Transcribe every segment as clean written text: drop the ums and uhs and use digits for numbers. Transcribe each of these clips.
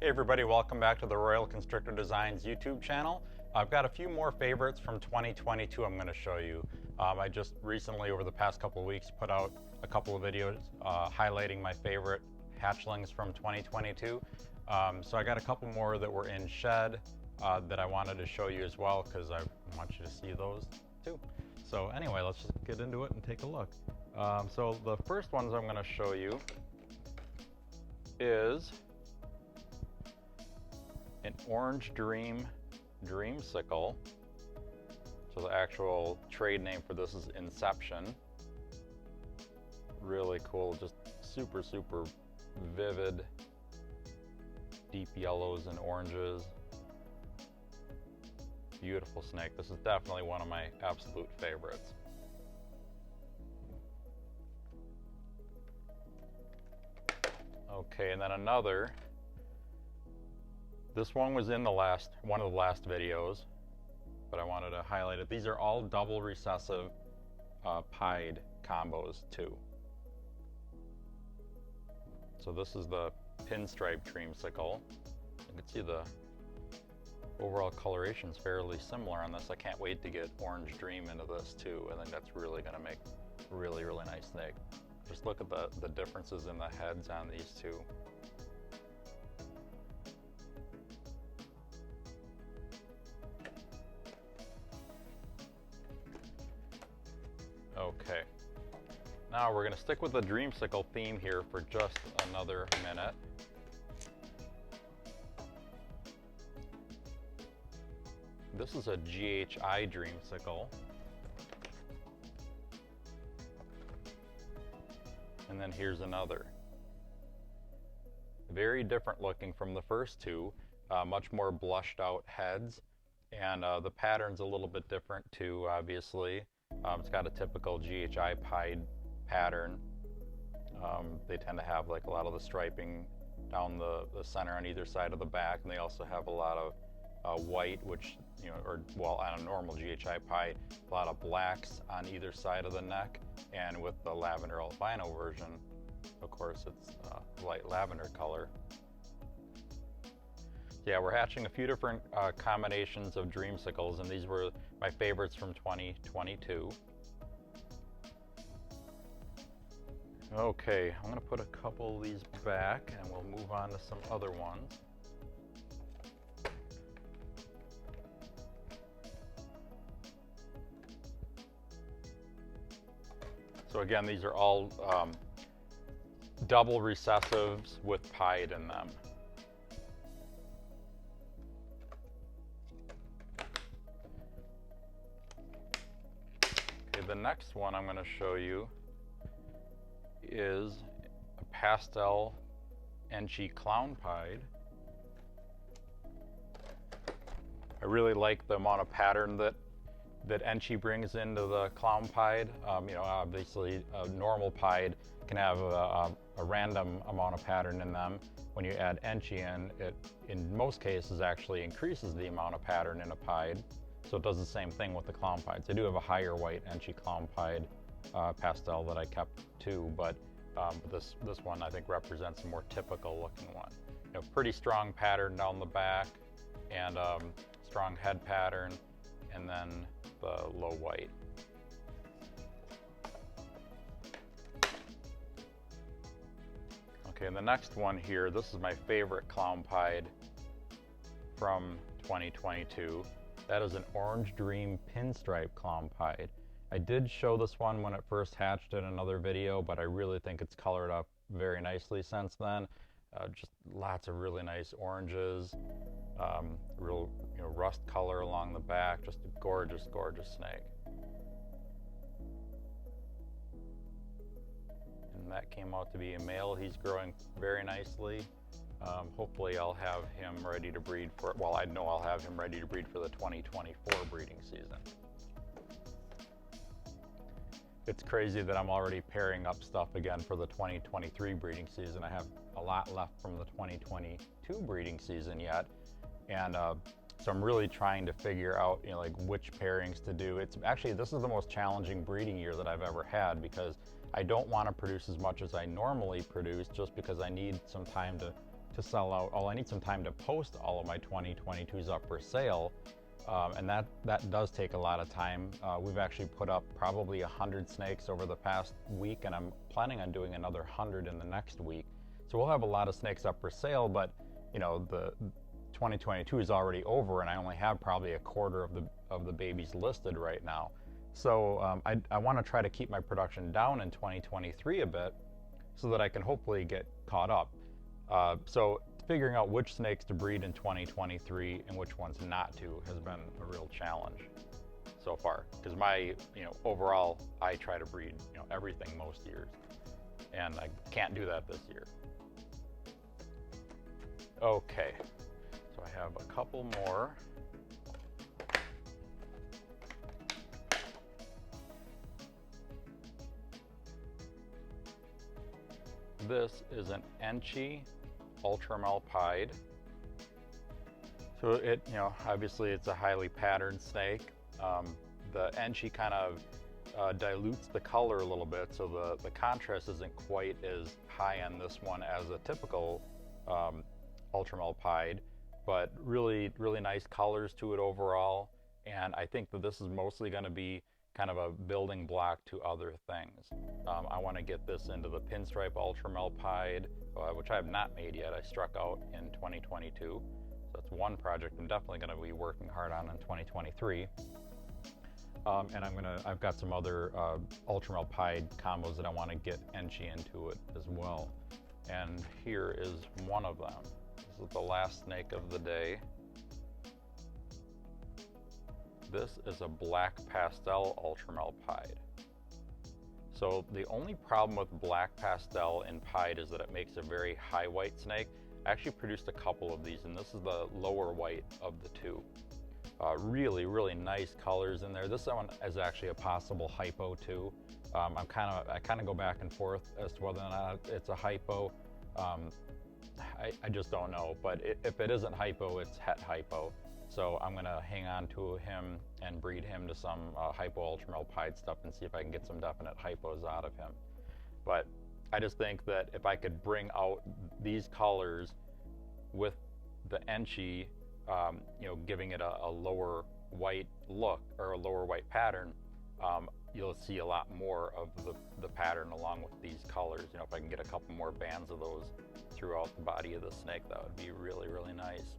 Hey everybody, welcome back to the Royal Constrictor Designs YouTube channel. I've got a few more favorites from 2022 I'm going to show you. I just recently, over the past couple of weeks, put out a couple of videos highlighting my favorite hatchlings from 2022. So I got a couple more that were in shed that I wanted to show you as well because I want you to see those too. So anyway, let's just get into it and take a look. So the first ones I'm going to show you is an Orange Dreamsicle. So the actual trade name for this is Inception. Really cool, just super vivid, deep yellows and oranges. Beautiful snake. This is definitely one of my absolute favorites. Okay, and then another. This one was in one of the last videos, but I wanted to highlight it. These are all Double Recessive Pied combos too. So this is the pinstripe Dreamsicle. You can see the overall coloration is fairly similar on this. I can't wait to get Orange Dream into this too. I think that's really going to make a really nice snake. Just look at the differences in the heads on these two. Okay, now we're going to stick with the Dreamsicle theme here for just another minute. This is a GHI Dreamsicle. And then here's another. Very different looking from the first two, much more blushed out heads. And the pattern's a little bit different too, obviously. It's got a typical GHI Pied pattern. They tend to have like a lot of the striping down the center on either side of the back, and they also have a lot of white, which, you know, or well, on a normal GHI Pied, a lot of blacks on either side of the neck, and with the lavender albino version, of course, it's light lavender color. Yeah, we're hatching a few different combinations of Dreamsicles, and these were my favorites from 2022. Okay, I'm going to put a couple of these back, and we'll move on to some other ones. So again, these are all double recessives with pied in them. The next one I'm going to show you is a pastel Enchi clown pied. I really like the amount of pattern that Enchi brings into the clown pied. You know, obviously a normal pied can have a random amount of pattern in them. When you add Enchi in, it in most cases actually increases the amount of pattern in a pied. So it does the same thing with the clown pieds. I do have a higher white Enchi clown pied pastel that I kept too, but this one I think represents a more typical looking one. You know, pretty strong pattern down the back, and strong head pattern, and then the low white. Okay, and the next one here, this is my favorite clown pied from 2022. That is an Orange Dream pinstripe clown pied. I did show this one when it first hatched in another video, but I really think it's colored up very nicely since then. Just lots of really nice oranges, real, you know, rust color along the back. Just a gorgeous snake. And that came out to be a male. He's growing very nicely. Hopefully I'll have him ready to breed for, well, I know I'll have him ready to breed for the 2024 breeding season. It's crazy that I'm already pairing up stuff again for the 2023 breeding season. I have a lot left from the 2022 breeding season yet. And so I'm really trying to figure out, you know, like which pairings to do. It's actually, this is the most challenging breeding year that I've ever had, because I don't want to produce as much as I normally produce, just because I need some time to to sell out. Oh, I need some time to post all of my 2022s up for sale. And that does take a lot of time. We've actually put up probably 100 snakes over the past week, and I'm planning on doing another 100 in the next week. So we'll have a lot of snakes up for sale, but you know, the 2022 is already over, and I only have probably a quarter of the babies listed right now. So I want to try to keep my production down in 2023 a bit, so that I can hopefully get caught up. So figuring out which snakes to breed in 2023 and which ones not to has been a real challenge so far, because my, you know, overall, I try to breed, you know, everything most years, and I can't do that this year. Okay, so I have a couple more. This is an Enchi Ultramel Pied. So it, you know, obviously it's a highly patterned snake. The Enchi kind of dilutes the color a little bit, so the contrast isn't quite as high on this one as a typical Ultramel Pied, but really nice colors to it overall. And I think that this is mostly going to be kind of a building block to other things. I want to get this into the Pinstripe Ultramel Pied, which I have not made yet. I struck out in 2022. So that's one project I'm definitely going to be working hard on in 2023. And I've got some other Ultramel Pied combos that I want to get Enchi into it as well. And here is one of them. This is the last snake of the day. This is a black pastel Ultramel Pied. So the only problem with black pastel in Pied is that it makes a very high white snake. I actually produced a couple of these, and this is the lower white of the two. Really nice colors in there. This one is actually a possible hypo too. I kind of go back and forth as to whether or not it's a hypo. I just don't know, but if it isn't hypo, it's het hypo. So I'm gonna hang on to him and breed him to some hypo Ultramel Pied stuff and see if I can get some definite hypos out of him. But I just think that if I could bring out these colors with the Enchi, you know, giving it a lower white look or a lower white pattern, you'll see a lot more of the pattern along with these colors. You know, if I can get a couple more bands of those throughout the body of the snake, that would be really nice.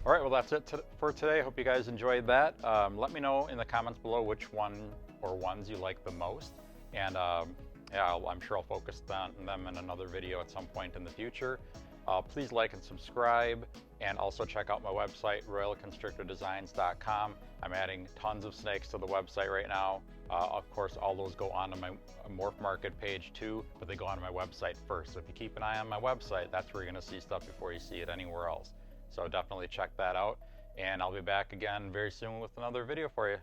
All right, well, that's it for today. I hope you guys enjoyed that. Let me know in the comments below which one or ones you like the most. And yeah, I'm sure I'll focus on them in another video at some point in the future. Please like and subscribe, and also check out my website, royalconstrictordesigns.com. I'm adding tons of snakes to the website right now. Of course, all those go onto my Morph Market page too, but they go onto my website first. So if you keep an eye on my website, that's where you're gonna see stuff before you see it anywhere else. So definitely check that out, and I'll be back again very soon with another video for you.